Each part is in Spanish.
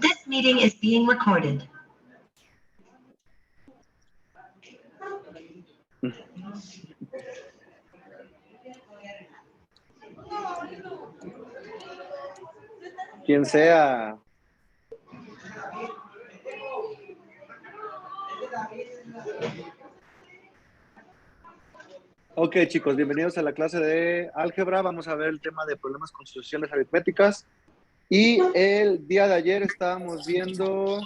This meeting is being recorded. Quien sea. Ok, chicos, bienvenidos a la clase de álgebra. Vamos a ver el tema de problemas con sucesiones aritméticas. Y el día de ayer estábamos viendo,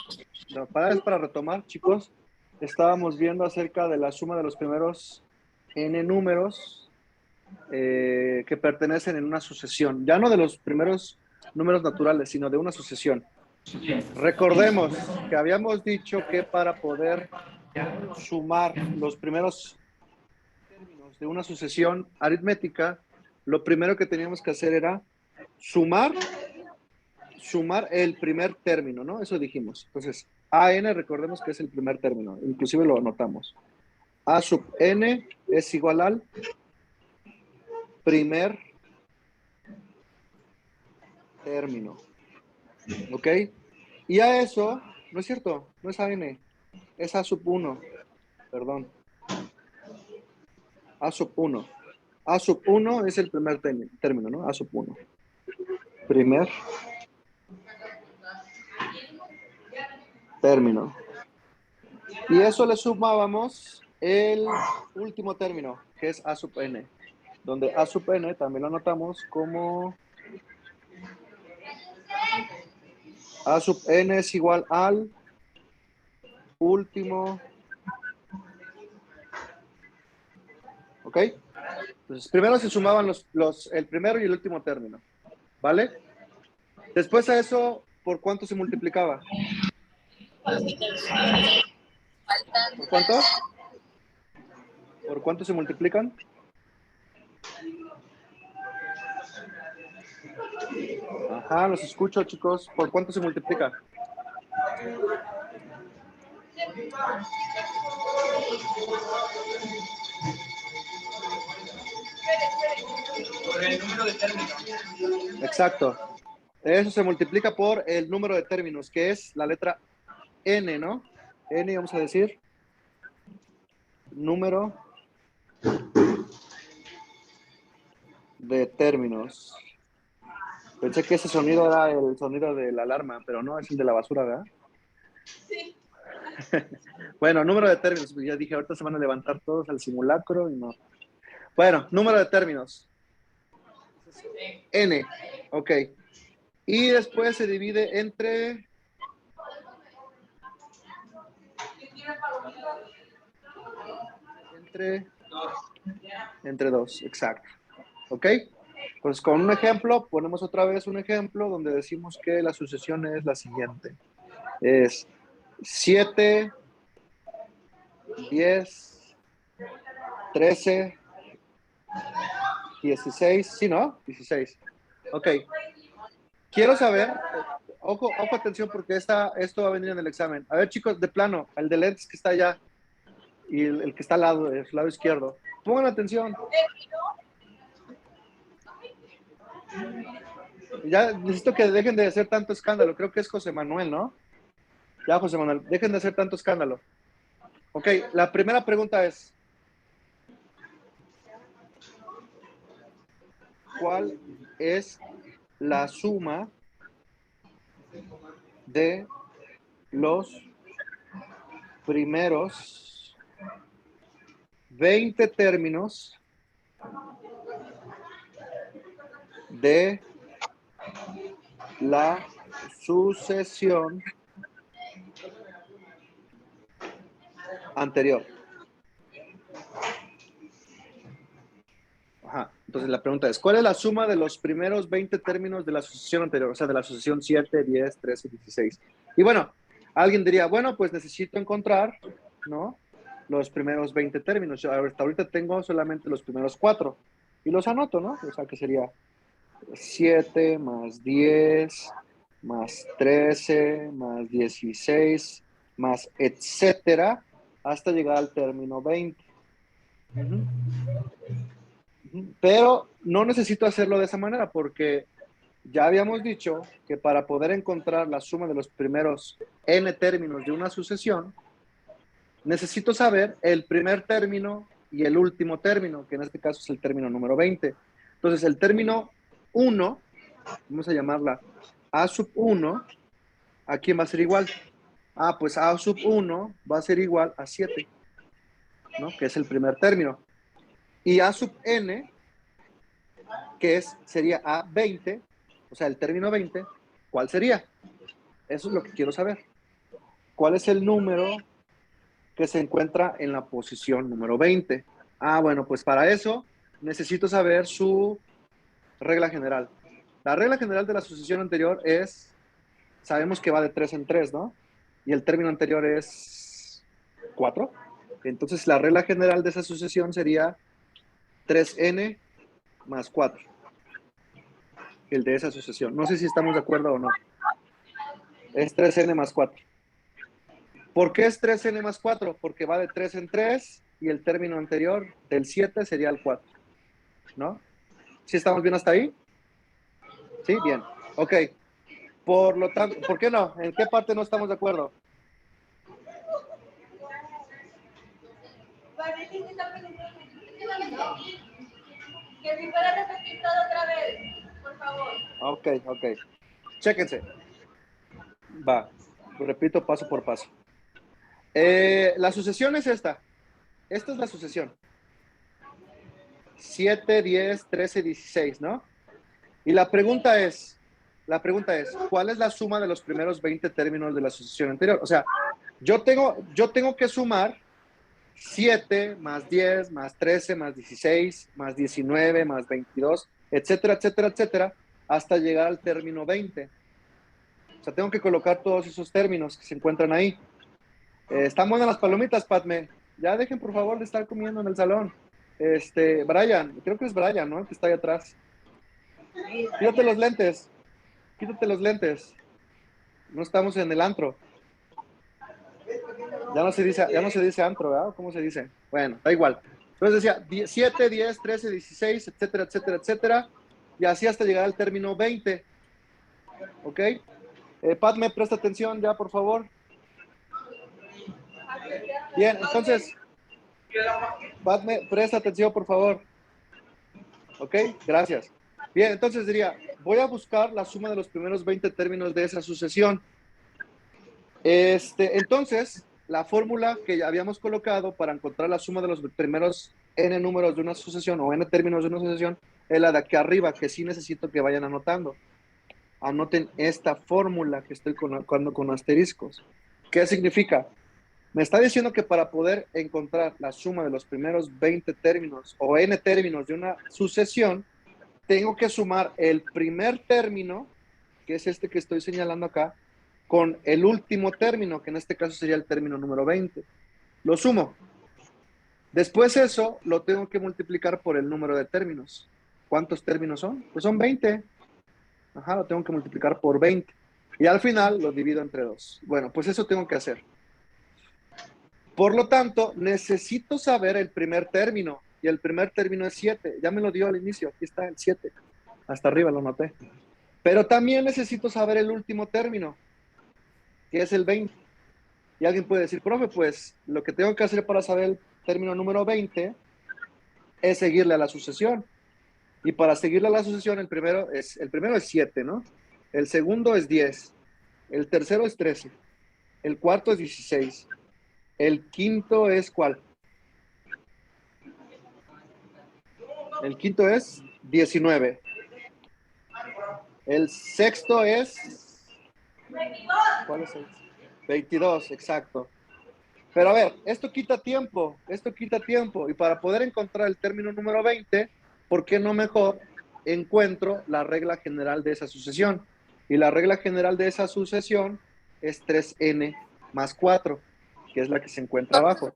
no, para retomar, chicos, estábamos viendo acerca de la suma de los primeros n números que pertenecen en una sucesión. Ya no de los primeros números naturales, sino de una sucesión. Recordemos que habíamos dicho que para poder sumar los primeros términos de una sucesión aritmética, lo primero que teníamos que hacer era sumar el primer término, ¿no? Eso dijimos. Entonces, AN, recordemos que es el primer término, inclusive lo anotamos. A sub n es igual al primer término. ¿Ok? Y a eso, no es cierto, no es AN, es A sub 1, perdón. A sub 1. A sub 1 es el primer término, ¿no? A sub 1. Primer término. Y eso le sumábamos el último término, que es A sub n, donde A sub n también lo anotamos como A sub n es igual al último. ¿Ok? Entonces, primero se sumaban el primero y el último término. ¿Vale? Después a eso, ¿por cuánto se multiplicaba? ¿Por cuánto? ¿Por cuánto se multiplican? Ajá, los escucho, chicos. ¿Por cuánto se multiplica? Por el número de términos. Exacto. Eso se multiplica por el número de términos, que es la letra n, ¿no? N, vamos a decir. Número de términos. Pensé que ese sonido era el sonido de la alarma, pero no, es el de la basura, ¿verdad? Sí. Bueno, número de términos. Pues ya dije, ahorita se van a levantar todos al simulacro y no. Bueno, número de términos. N. Ok. Y después se divide entre... Entre 2, exacto. ¿Ok? Pues con un ejemplo, ponemos otra vez un ejemplo donde decimos que la sucesión es la siguiente. Es 7, 10, 13, 16, ¿sí, no? 16. Ok. Quiero saber, ojo, atención, porque esto va a venir en el examen. A ver, chicos, de plano, el de LEDs que está allá y el que está al lado, del lado izquierdo. Pongan atención. Ya necesito que dejen de hacer tanto escándalo. Creo que es José Manuel, ¿no? Ya, José Manuel, dejen de hacer tanto escándalo. Ok, la primera pregunta es: ¿cuál es la suma de los primeros 20 términos de la sucesión anterior? Ajá. Entonces la pregunta es, ¿cuál es la suma de los primeros 20 términos de la sucesión anterior? O sea, de la sucesión 7, 10, 13, 16. Y bueno, alguien diría, bueno, pues necesito encontrar, ¿no? Los primeros 20 términos. Yo hasta ahorita tengo solamente los primeros 4. Y los anoto, ¿no? O sea, que sería 7 más 10 más 13 más 16 más etcétera hasta llegar al término 20. Pero no necesito hacerlo de esa manera porque ya habíamos dicho que para poder encontrar la suma de los primeros n términos de una sucesión, necesito saber el primer término y el último término, que en este caso es el término número 20. Entonces, el término 1, vamos a llamarla A sub 1, ¿a quién va a ser igual? Ah, pues A sub 1 va a ser igual a 7, ¿no? Que es el primer término. Y A sub n, que sería A20, o sea, el término 20, ¿cuál sería? Eso es lo que quiero saber. ¿Cuál es el número que se encuentra en la posición número 20? Ah, bueno, pues para eso necesito saber su regla general. La regla general de la sucesión anterior sabemos que va de 3 en 3, ¿no? Y el término anterior es 4. Entonces la regla general de esa sucesión sería 3n más 4. El de esa sucesión. No sé si estamos de acuerdo o no. Es 3n más 4. ¿Por qué es 3n más 4? Porque va de 3 en 3 y el término anterior del 7 sería el 4. ¿No? ¿Sí estamos bien hasta ahí? Sí, bien. Ok. Por lo tanto, ¿por qué no? ¿En qué parte no estamos de acuerdo? Que si pueda repetir todo otra vez, por favor. Ok. Chéquense. Va. Repito paso por paso. La sucesión es esta. Esta es la sucesión. 7, 10, 13, 16, ¿no? Y la pregunta es, ¿cuál es la suma de los primeros 20 términos de la sucesión anterior? O sea, yo tengo que sumar 7 más 10 más 13 más 16 más 19 más 22, etcétera, etcétera, etcétera, hasta llegar al término 20. O sea, tengo que colocar todos esos términos que se encuentran ahí. Están buenas las palomitas, Padme. Ya dejen, por favor, de estar comiendo en el salón. Brian, creo que es Brian, ¿no? El que está ahí atrás. Quítate los lentes. Quítate los lentes. No estamos en el antro. Ya no se dice antro, ¿verdad? ¿Cómo se dice? Bueno, da igual. Entonces decía 7, 10, 13, 16, etcétera, etcétera, etcétera. Y así hasta llegar al término 20. ¿Ok? Padme, presta atención ya, por favor. Bien, entonces, Padme, presta atención, por favor. ¿Ok? Gracias. Bien, entonces diría, voy a buscar la suma de los primeros 20 términos de esa sucesión. Entonces, la fórmula que ya habíamos colocado para encontrar la suma de los primeros n números de una sucesión o n términos de una sucesión es la de aquí arriba, que sí necesito que vayan anotando. Anoten esta fórmula que estoy colocando con asteriscos. ¿Qué significa? Me está diciendo que para poder encontrar la suma de los primeros 20 términos o n términos de una sucesión, tengo que sumar el primer término, que es este que estoy señalando acá, con el último término, que en este caso sería el término número 20. Lo sumo. Después eso lo tengo que multiplicar por el número de términos. ¿Cuántos términos son? Pues son 20. Ajá, lo tengo que multiplicar por 20. Y al final lo divido entre 2. Bueno, pues eso tengo que hacer. Por lo tanto, necesito saber el primer término. Y el primer término es 7. Ya me lo dio al inicio. Aquí está el 7. Hasta arriba lo noté. Pero también necesito saber el último término, que es el 20. Y alguien puede decir, profe, pues lo que tengo que hacer para saber el término número 20 es seguirle a la sucesión. Y para seguirle a la sucesión, el primero es 7, ¿no? El segundo es 10. El tercero es 13. El cuarto es 16. El quinto es ¿cuál? El quinto es 19. El sexto es... ¿Cuál es el? 22, exacto. Pero a ver, esto quita tiempo. Y para poder encontrar el término número 20, ¿por qué no mejor encuentro la regla general de esa sucesión? Y la regla general de esa sucesión es 3n más 4, que es la que se encuentra abajo.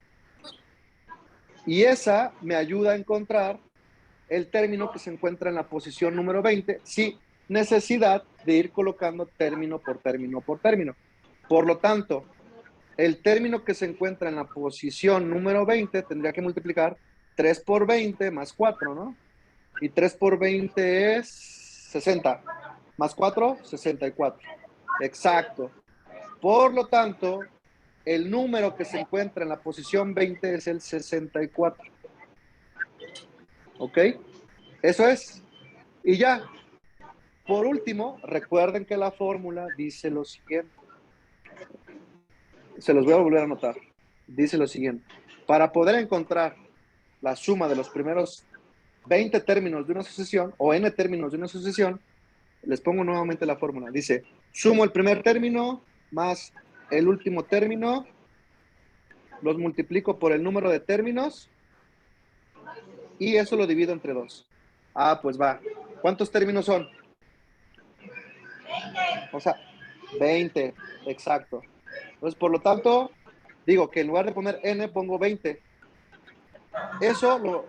Y esa me ayuda a encontrar el término que se encuentra en la posición número 20, sin necesidad de ir colocando término por término por término. Por lo tanto, el término que se encuentra en la posición número 20 tendría que multiplicar 3 por 20 más 4, ¿no? Y 3 por 20 es 60. más 4, 64. Exacto. Por lo tanto, el número que se encuentra en la posición 20 es el 64. ¿Ok? Eso es. Y ya. Por último, recuerden que la fórmula dice lo siguiente. Se los voy a volver a anotar. Dice lo siguiente. Para poder encontrar la suma de los primeros 20 términos de una sucesión o n términos de una sucesión, les pongo nuevamente la fórmula. Dice, sumo el primer término más el último término, los multiplico por el número de términos y eso lo divido entre 2. Ah, pues va. ¿Cuántos términos son? O sea, 20, exacto. Entonces, por lo tanto, digo que en lugar de poner n, pongo 20. Eso lo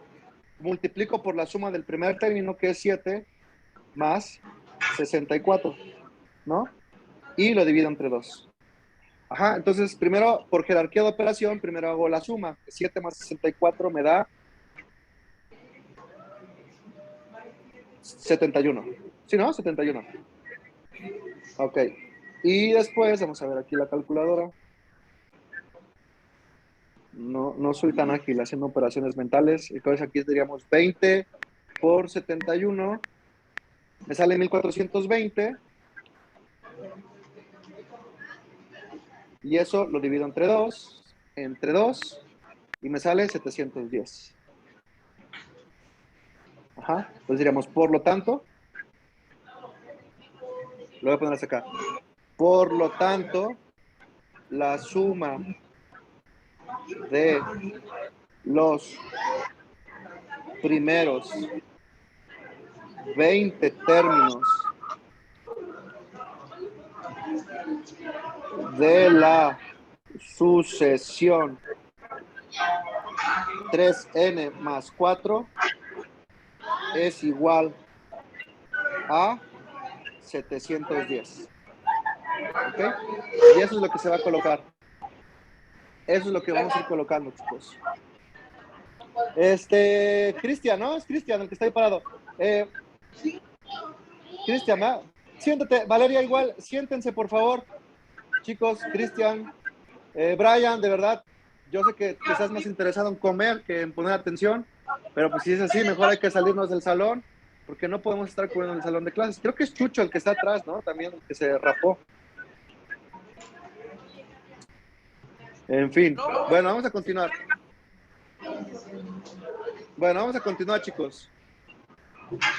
multiplico por la suma del primer término, que es 7, más 64, ¿no? Y lo divido entre 2. Ajá, entonces primero, por jerarquía de operación, primero hago la suma. 7 más 64 me da 71. ¿Sí, no? 71. Ok. Y después, vamos a ver aquí la calculadora. No soy tan ágil haciendo operaciones mentales. Entonces aquí diríamos 20 por 71. Me sale 1420. Y eso lo divido entre 2. Entre 2. Y me sale 710. Ajá. Entonces diríamos, por lo tanto, lo voy a poner hasta acá. Por lo tanto, la suma de los primeros 20 términos de la sucesión 3n más 4 es igual a 710. ¿Ok? Y eso es lo que se va a colocar. Eso es lo que vamos a ir colocando, chicos. Cristian, ¿no? Es Cristian el que está ahí parado. Cristian, ¿ah? Siéntate. Valeria, igual, siéntense, por favor. Chicos, Cristian, Brian, de verdad, yo sé que estás más interesado en comer que en poner atención, pero pues si es así, mejor hay que salirnos del salón, porque no podemos estar comiendo en el salón de clases. Creo que es Chucho el que está atrás, ¿no? También el que se rapó. En fin, bueno, vamos a continuar. Bueno, vamos a continuar, chicos.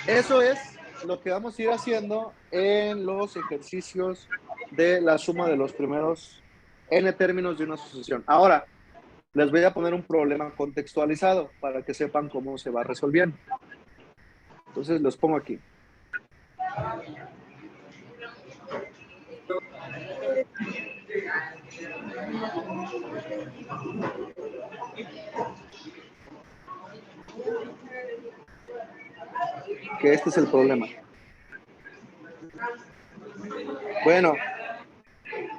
Eso es lo que vamos a ir haciendo en los ejercicios de la suma de los primeros n términos de una sucesión. Ahora, les voy a poner un problema contextualizado para que sepan cómo se va resolviendo. Entonces, los pongo aquí. Que este es el problema. Bueno,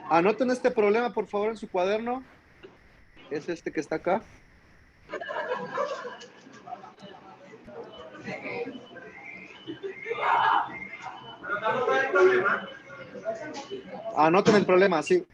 anoten este problema, por favor, en su cuaderno. Es este que está acá. Anoten el problema, sí.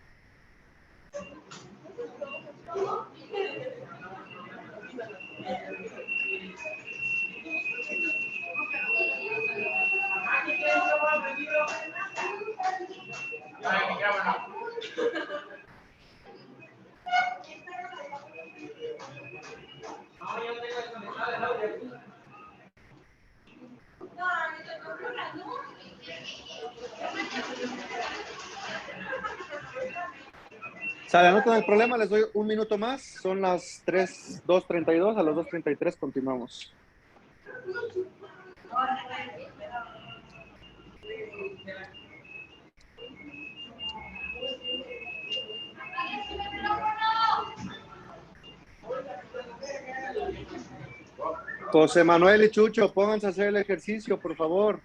Sale, anoten el problema, les doy un minuto más. Son las 2:32, a las 2:33 continuamos. José Manuel y Chucho, pónganse a hacer el ejercicio, por favor.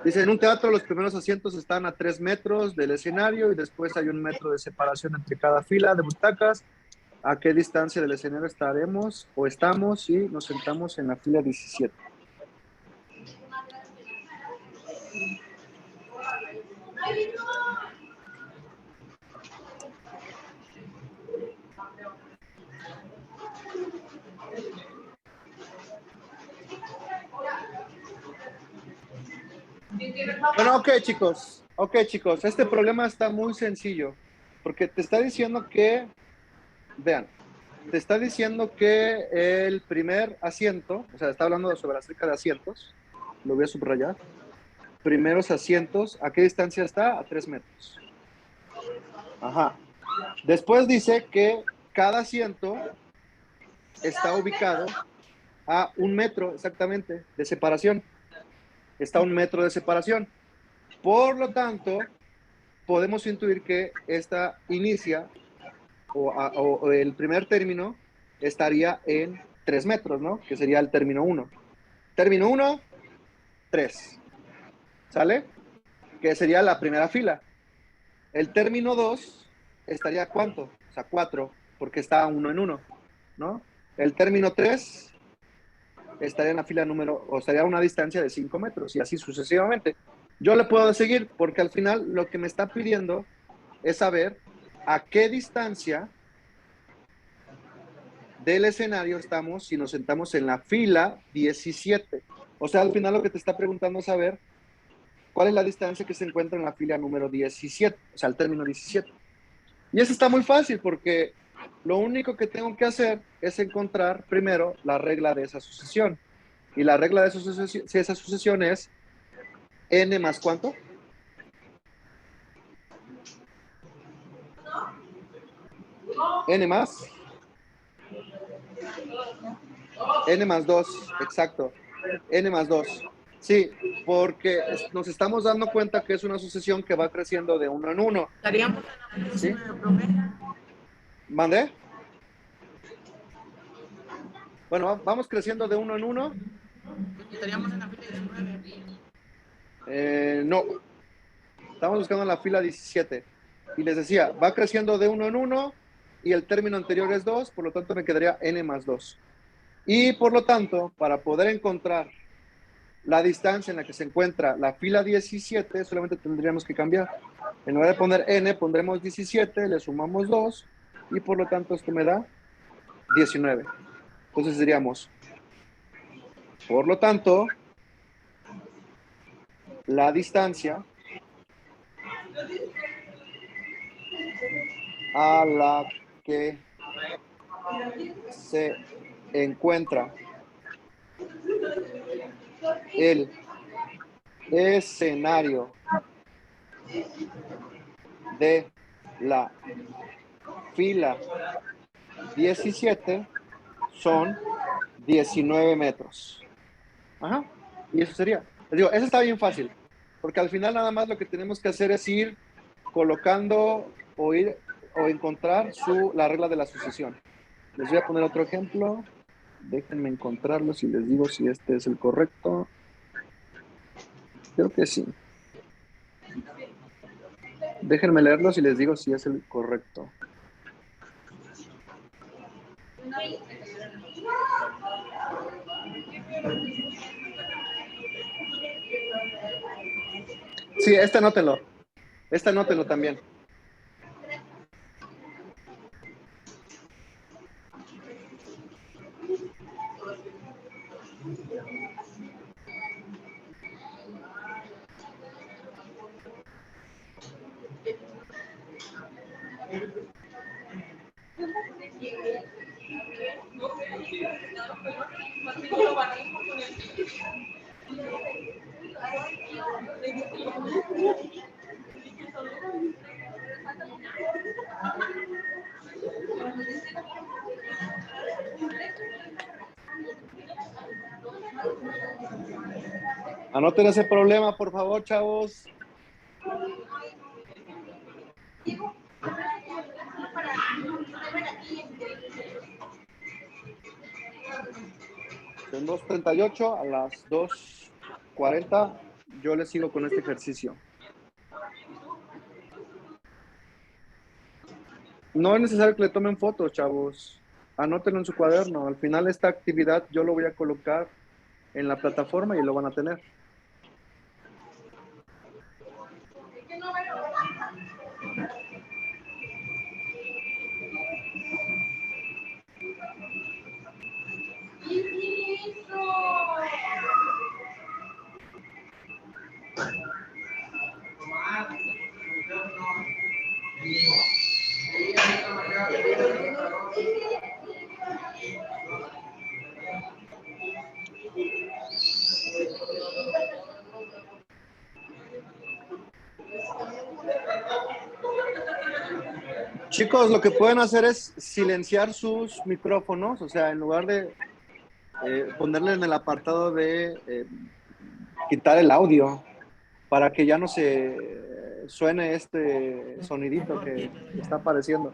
Dice, en un teatro los primeros asientos están a 3 metros del escenario y después hay 1 metro de separación entre cada fila de butacas. ¿A qué distancia del escenario estaremos o estamos si nos sentamos en la fila 17? Bueno, ok, chicos, este problema está muy sencillo, porque te está diciendo que, vean, te está diciendo que el primer asiento, o sea, está hablando sobre acerca de asientos, lo voy a subrayar, primeros asientos, ¿a qué distancia está? A 3 metros. Ajá. Después dice que cada asiento está ubicado a 1 metro exactamente de separación. Está a 1 metro de separación. Por lo tanto, podemos intuir que esta inicia o el primer término estaría en 3 metros, ¿no? Que sería el término 1. Término 1, 3. ¿Sale? Que sería la primera fila. El término 2 estaría ¿cuánto? O sea, 4, porque está 1 en 1, ¿no? El término 3 estaría en la fila número, o estaría a una distancia de 5 metros y así sucesivamente. Yo le puedo seguir porque al final lo que me está pidiendo es saber a qué distancia del escenario estamos si nos sentamos en la fila 17. O sea, al final lo que te está preguntando es saber cuál es la distancia que se encuentra en la fila número 17, o sea, el término 17. Y eso está muy fácil porque lo único que tengo que hacer es encontrar primero la regla de esa sucesión. Y la regla de esa sucesión es n más ¿cuánto? N más 2, exacto. N más 2. Sí, porque nos estamos dando cuenta que es una sucesión que va creciendo de 1 en 1. Estaríamos en la fila ¿Sí? 19, profe. ¿Mandé? Bueno, vamos creciendo de 1 en 1. Estaríamos en la fila 19. No. Estamos buscando la fila 17. Y les decía, va creciendo de 1 en 1 y el término anterior es 2, por lo tanto me quedaría n más 2. Y por lo tanto, para poder encontrar la distancia en la que se encuentra la fila 17, solamente tendríamos que cambiar. En lugar de poner n, pondremos 17, le sumamos 2 y por lo tanto esto me da 19. Entonces diríamos, por lo tanto, la distancia a la que se encuentra el escenario de la fila 17 son 19 metros. Ajá. Y eso sería. Les digo, eso está bien fácil, porque al final nada más lo que tenemos que hacer es ir colocando o encontrar la regla de la sucesión. Les voy a poner otro ejemplo. Déjenme encontrarlo si les digo si este es el correcto. Creo que sí. Déjenme leerlo si les digo si es el correcto. Sí, este anótenlo. Este anótenlo también. Anoten ese problema, por favor, chavos. Son 2:38, a las 2:40 yo les sigo con este ejercicio. No es necesario que le tomen fotos, chavos. Anótenlo en su cuaderno. Al final esta actividad yo lo voy a colocar en la plataforma y lo van a tener. Chicos, lo que pueden hacer es silenciar sus micrófonos, o sea, en lugar de ponerle en el apartado de quitar el audio, para que ya no se suene este sonidito que está apareciendo.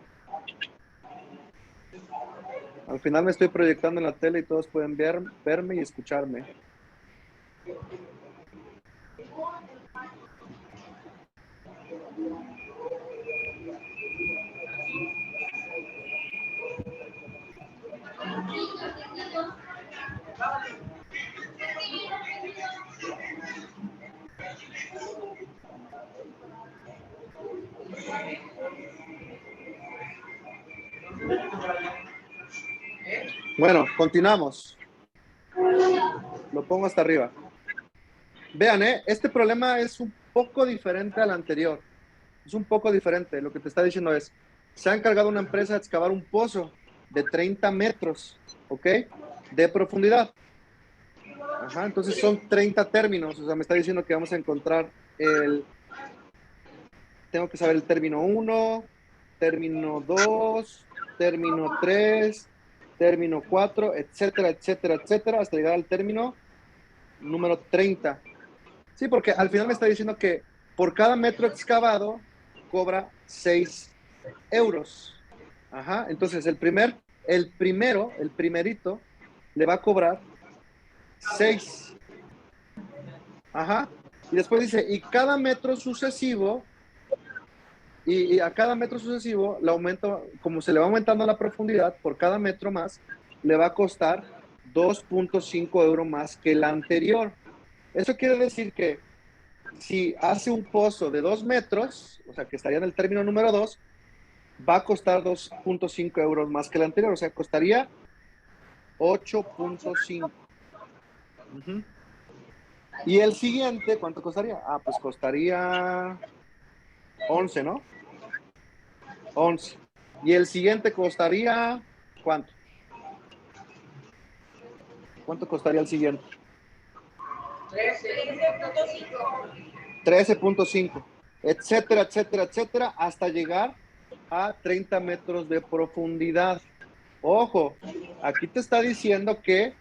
Al final me estoy proyectando en la tele y todos pueden verme y escucharme. Bueno, continuamos. Lo pongo hasta arriba. Vean, este problema es un poco diferente al anterior. Es un poco diferente. Lo que te está diciendo es, se ha encargado una empresa de excavar un pozo de 30 metros, ¿ok? De profundidad. Ajá, entonces son 30 términos. O sea, me está diciendo que vamos a encontrar tengo que saber el término 1, término 2, término 3, término 4, etcétera, etcétera, etcétera, hasta llegar al término número 30. Sí, porque al final me está diciendo que por cada metro excavado cobra 6 euros. Ajá, entonces el primerito, le va a cobrar 6. Ajá, y después dice, y cada metro sucesivo, y a cada metro sucesivo, le aumento, como se le va aumentando la profundidad, por cada metro más, le va a costar 2.5 euros más que el anterior. Eso quiere decir que si hace un pozo de 2 metros, o sea, que estaría en el término número 2, va a costar 2.5 euros más que el anterior, o sea, costaría 8.5. Uh-huh. Y el siguiente, ¿cuánto costaría? Ah, pues costaría 11, ¿no? 11. Y el siguiente costaría, ¿cuánto? ¿Cuánto costaría el siguiente? 13.5, etcétera, etcétera, etcétera, hasta llegar a 30 metros de profundidad. Ojo, aquí te está diciendo que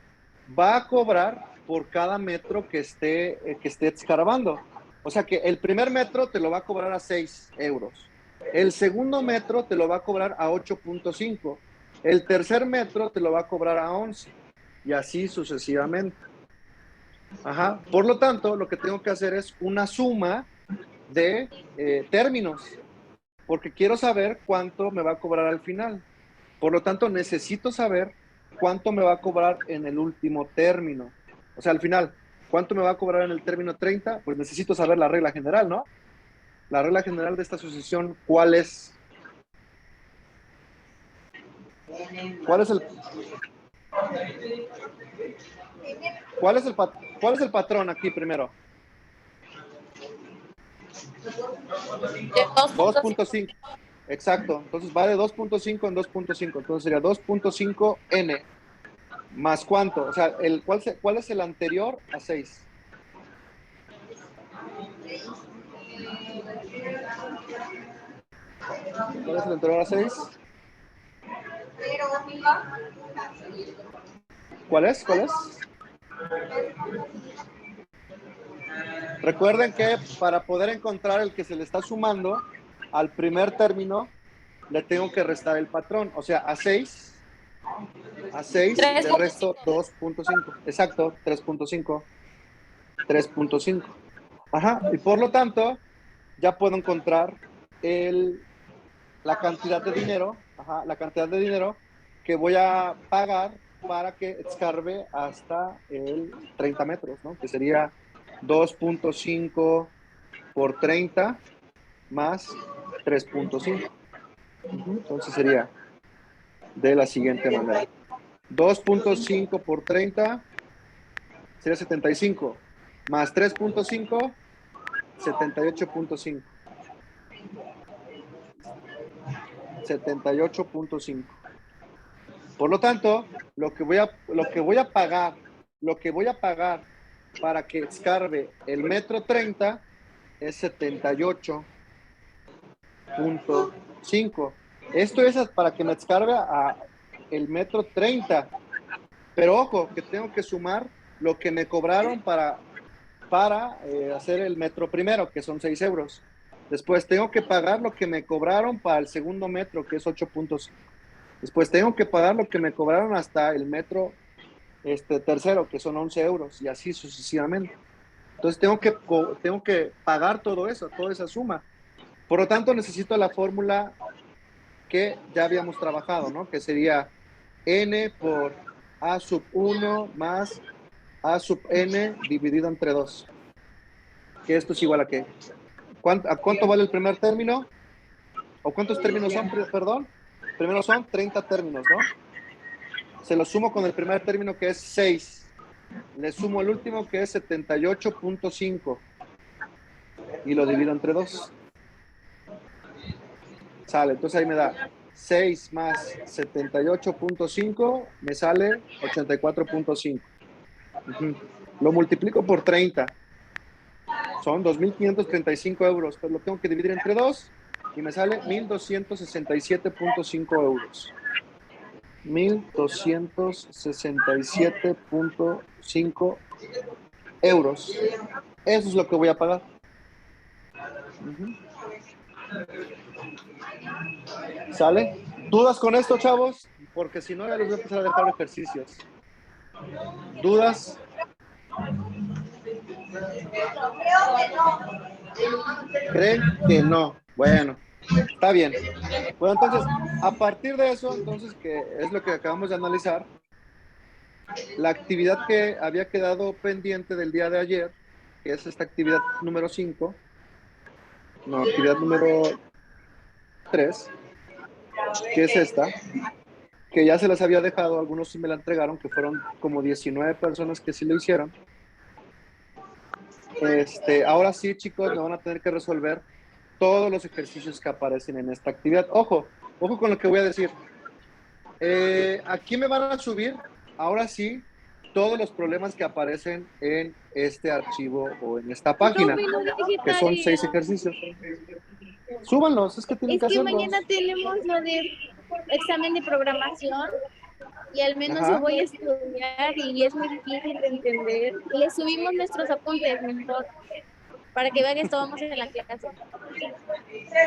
va a cobrar por cada metro que esté escarbando. O sea que el primer metro te lo va a cobrar a 6 euros. El segundo metro te lo va a cobrar a 8.5. El tercer metro te lo va a cobrar a 11. Y así sucesivamente. Ajá. Por lo tanto, lo que tengo que hacer es una suma de términos, porque quiero saber cuánto me va a cobrar al final. Por lo tanto, necesito saber cuánto me va a cobrar en el último término. O sea, al final, ¿cuánto me va a cobrar en el término 30? Pues necesito saber la regla general, ¿no? La regla general de esta sucesión, ¿cuál es? ¿Cuál es el patrón aquí primero? 2.5. Exacto. Entonces va de 2.5 en 2.5. Entonces sería 2.5n. ¿Más cuánto? O sea, ¿cuál es el anterior a 6? ¿Cuál es el anterior a 6? ¿Cuál es? Recuerden que para poder encontrar el que se le está sumando al primer término, le tengo que restar el patrón. O sea, a 6 le resto 2.5. Exacto, 3.5. Ajá, y por lo tanto, ya puedo encontrar la cantidad de dinero, ajá, la cantidad de dinero que voy a pagar para que escarbe hasta el 30 metros, ¿no? Que sería 2.5 por 30 más 3.5. Entonces sería de la siguiente manera. 2.5 por 30 sería 75, más 3.5, 78.5. 78.5. Por lo tanto, lo que voy a pagar para que escarbe el metro 30 es 78.5. Esto es para que me escarbe a el metro 30. Pero ojo, que tengo que sumar lo que me cobraron para hacer el metro primero, que son 6 euros. Después tengo que pagar lo que me cobraron para el segundo metro, que es 8.5. Después tengo que pagar lo que me cobraron hasta el metro tercero, que son 11 euros, y así sucesivamente. Entonces tengo que pagar todo eso, toda esa suma. Por lo tanto, necesito la fórmula que ya habíamos trabajado, ¿no? Que sería n por a sub 1 más a sub n dividido entre 2. Que esto es igual a qué. ¿A cuánto vale el primer término? ¿O cuántos términos son, perdón? Primero son 30 términos, ¿no? Se lo sumo con el primer término que es 6. Le sumo el último que es 78.5 y lo divido entre 2. Sale, entonces ahí me da 6 más 78.5, me sale 84.5. Lo multiplico por 30. Son 2.535 euros, pero lo tengo que dividir entre 2 y me sale 1.267.5 euros. 1.267.5 euros. Eso es lo que voy a pagar. ¿Sale? ¿Dudas con esto, chavos? Porque si no, ya les voy a empezar a dejar ejercicios. ¿Dudas? ¿Creen que no? Bueno, está bien. Bueno, entonces, a partir de eso, entonces, que es lo que acabamos de analizar, la actividad que había quedado pendiente del día de ayer, que es esta actividad número 5, no, actividad número 3, que es esta, que ya se las había dejado, algunos sí me la entregaron, que fueron como 19 personas que sí lo hicieron. Ahora sí, chicos, me van a tener que resolver todos los ejercicios que aparecen en esta actividad. Ojo con lo que voy a decir. Aquí me van a subir, ahora sí, todos los problemas que aparecen en este archivo o en esta página, que son 6 ejercicios. Súbanlos, es que tienen Es que que hacerlos. mañana tenemos lo de examen de programación y al menos Ajá. yo voy a estudiar y es muy difícil de entender. Le subimos nuestros apuntes mejor para que vean que estábamos en la clase.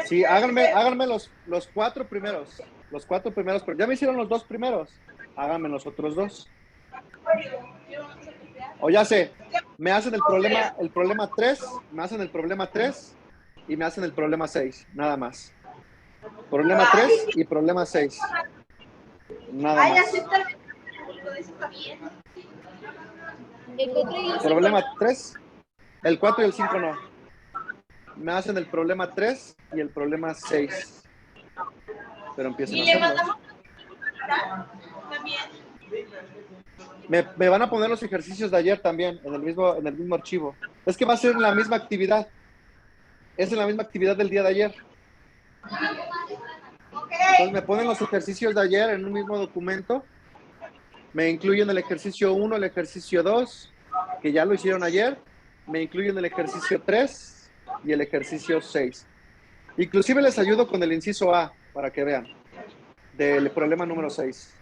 Sí, háganme los 4 primeros. Los 4 primeros, pero ya me hicieron los 2 primeros. Háganme los otros 2. O ya sé, me hacen el problema 3, me hacen el problema 3 y me hacen el problema 6, nada más. Problema 3 y problema 6. Nada más. El 4 y el 5 Problema no. 3, el 4 y el 5 no. Me hacen el problema 3 y el problema 6. Pero empiecen a hacerlos. Me van a poner los ejercicios de ayer también en el mismo archivo. Es que va a ser en la misma actividad. Es en la misma actividad del día de ayer. Entonces me ponen los ejercicios de ayer en un mismo documento. Me incluyen el ejercicio 1, el ejercicio 2, que ya lo hicieron ayer. Me incluyen el ejercicio 3 y el ejercicio 6. Inclusive les ayudo con el inciso A, para que vean, del problema número 6.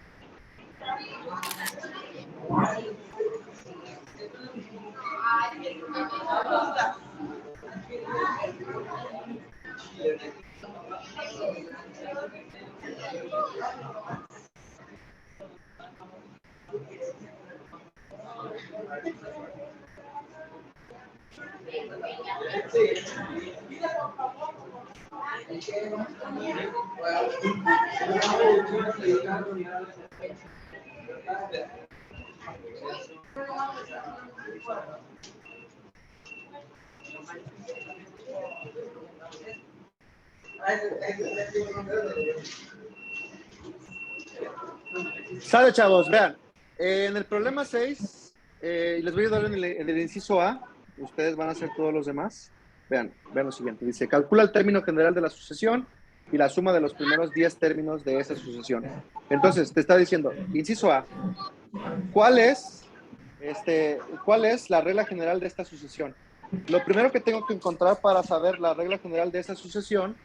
Sale, chavos, vean. En el problema 6, les voy a dar en el inciso A. Ustedes van a hacer todos los demás. Vean lo siguiente. Dice, calcula el término general de la sucesión y la suma de los primeros 10 términos de esa sucesión. Entonces, te está diciendo, inciso A, ¿cuál es la regla general de esta sucesión? Lo primero que tengo que encontrar para saber la regla general de esa sucesión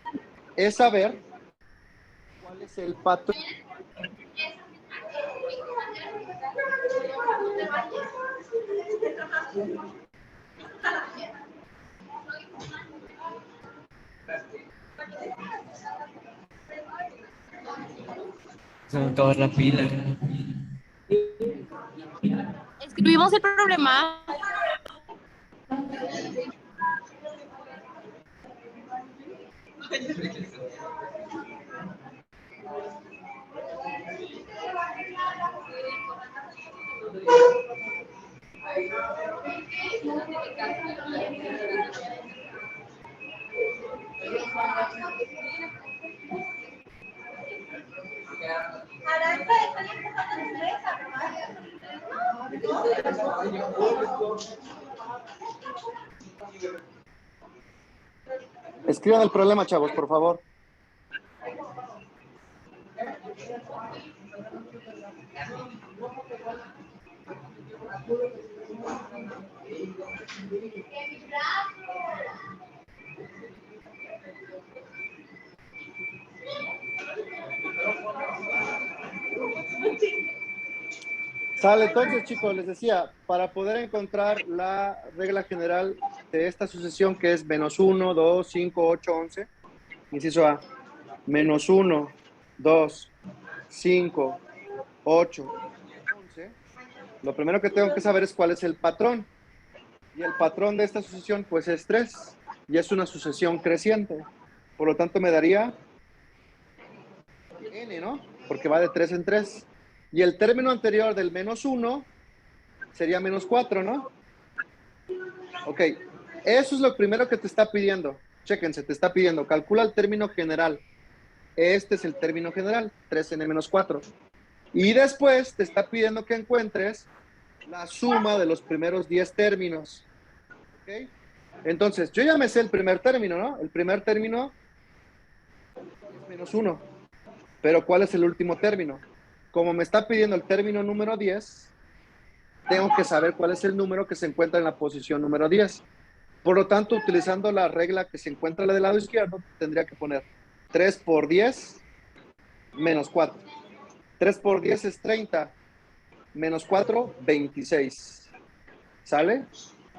es saber cuál es el patrón. Se me acaba la pila. Escribimos el problema. Aranza, están empezando en inglesa, Escriban el problema, chavos, por favor. Sale, entonces, chicos, les decía, para poder encontrar la regla general de esta sucesión, que es menos 1, 2, 5, 8, 11, inciso A, menos 1, 2, 5, 8, 11, lo primero que tengo que saber es cuál es el patrón. Y el patrón de esta sucesión, pues, es 3, y es una sucesión creciente. Por lo tanto, me daría n, ¿no? Porque va de 3 en 3. Y el término anterior del menos 1 sería menos 4, ¿no? Ok, eso es lo primero que te está pidiendo. Chéquense, te está pidiendo, calcula el término general. Este es el término general, 3n menos 4. Y después te está pidiendo que encuentres la suma de los primeros 10 términos. ¿Ok? Entonces, yo ya me sé el primer término, ¿no? El primer término es menos 1. Pero ¿cuál es el último término? Como me está pidiendo el término número 10, tengo que saber cuál es el número que se encuentra en la posición número 10. Por lo tanto, utilizando la regla que se encuentra del lado izquierdo, tendría que poner 3 por 10 menos 4. 3 por 10 es 30. Menos 4, 26. ¿Sale?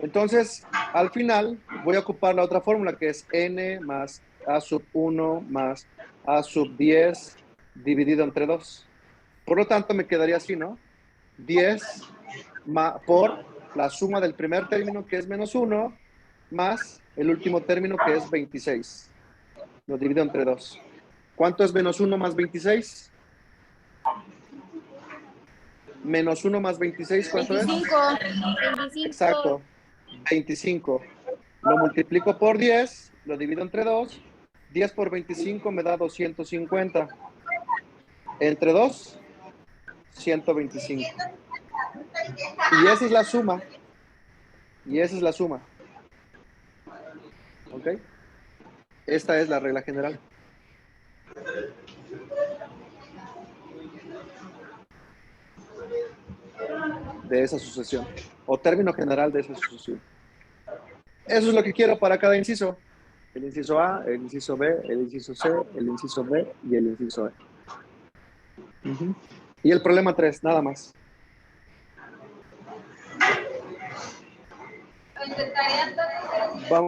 Entonces, al final, voy a ocupar la otra fórmula, que es n más a sub 1 más a sub 10 dividido entre 2. Por lo tanto, me quedaría así, ¿no? 10 por la suma del primer término, que es menos 1, más el último término, que es 26. Lo divido entre 2. ¿Cuánto es menos 1 más 26? Menos 1 más 26, ¿cuánto 25. es? Exacto, 25. Lo multiplico por 10, lo divido entre 2. 10 por 25 me da 250. Entre 2, 125. Y esa es la suma. Y esa es la suma. ¿Ok? Esta es la regla general. De esa sucesión. O término general de esa sucesión. Eso es lo que quiero para cada inciso. El inciso A, el inciso B, el inciso C, el inciso D y el inciso E. Y el problema 3, nada más. Intentaría entonces Vamos.